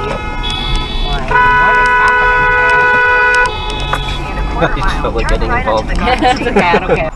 Why? What is happening there? And a quarter He's mile, totally turn getting right onto involved. the Garden State Path. Okay.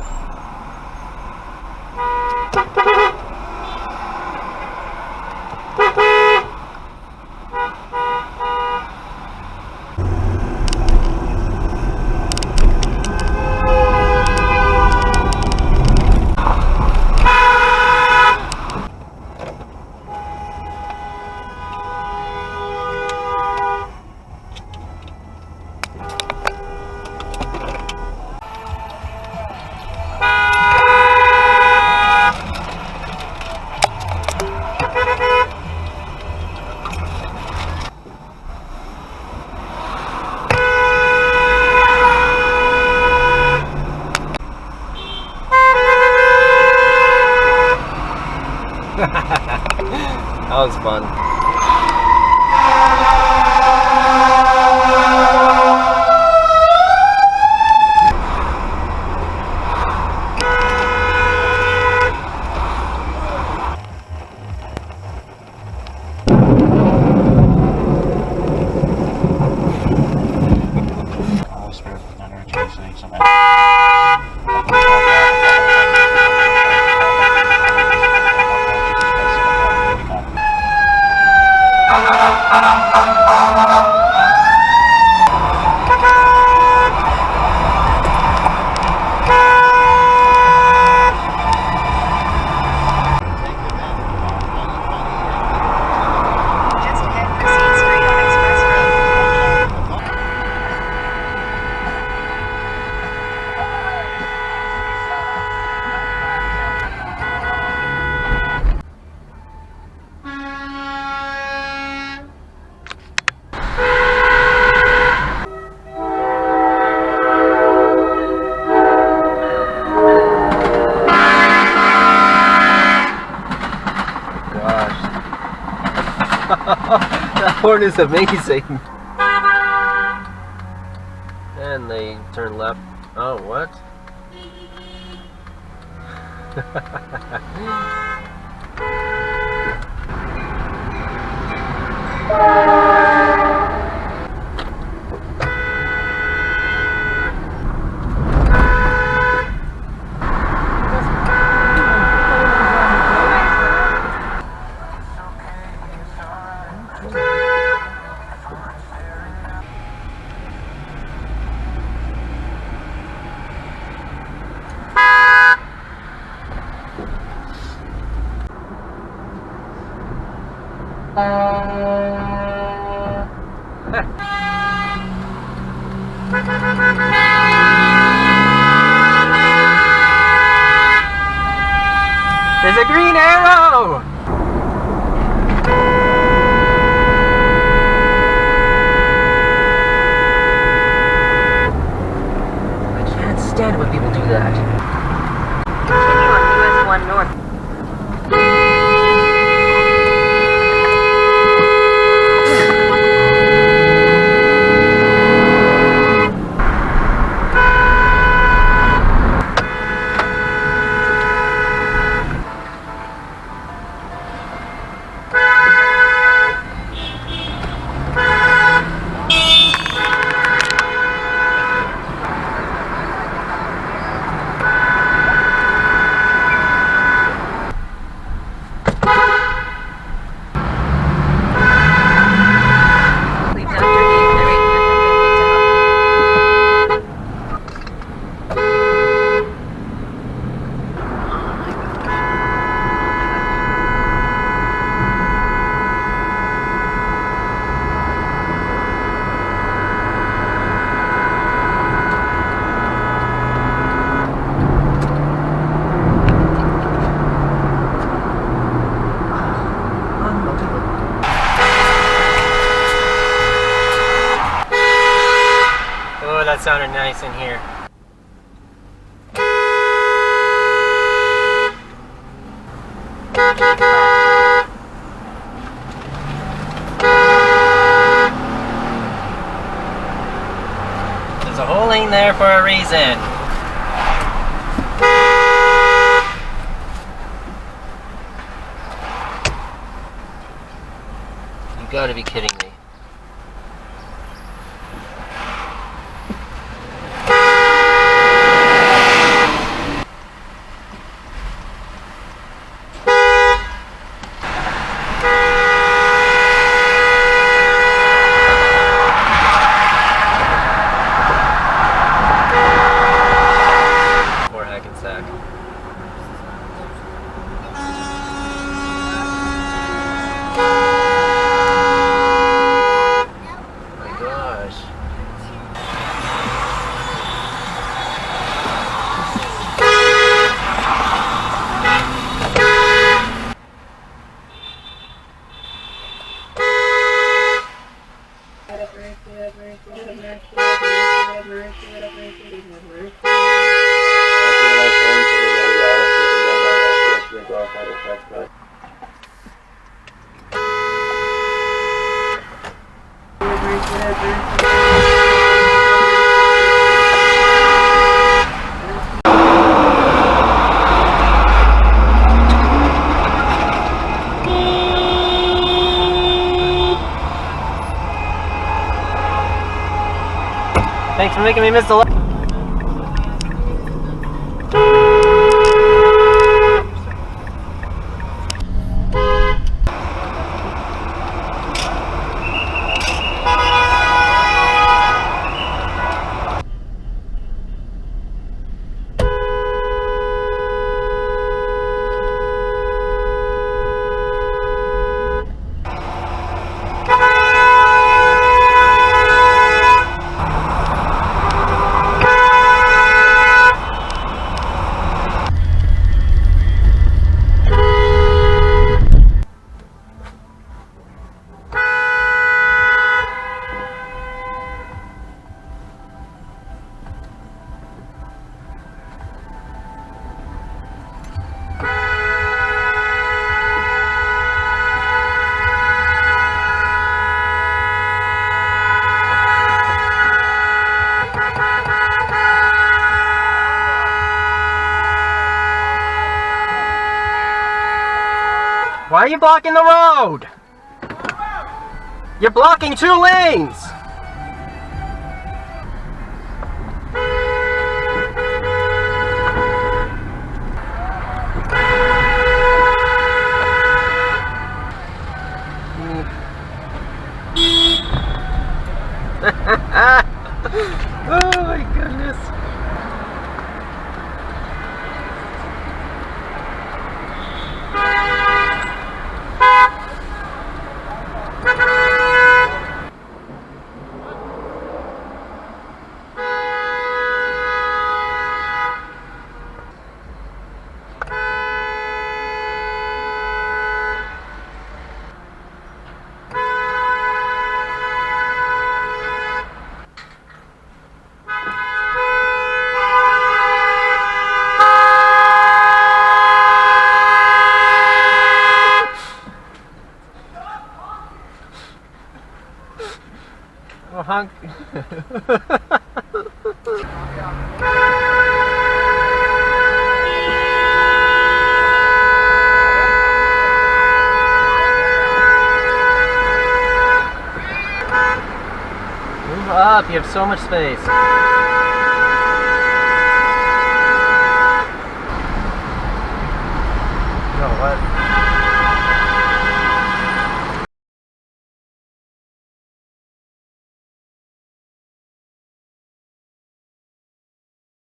That was fun. That horn is amazing. And they turn left. Oh, what? There's a green arrow! I can't stand it when people do that. Continue on US 1 North. Oh, that sounded nice in here. There's a whole lane there for a reason. You gotta be kidding me. Thanks for making me miss the light. Why are you blocking the road? You're blocking 2 lanes! Oh my goodness. Oh, honk. Move up, you have so much space.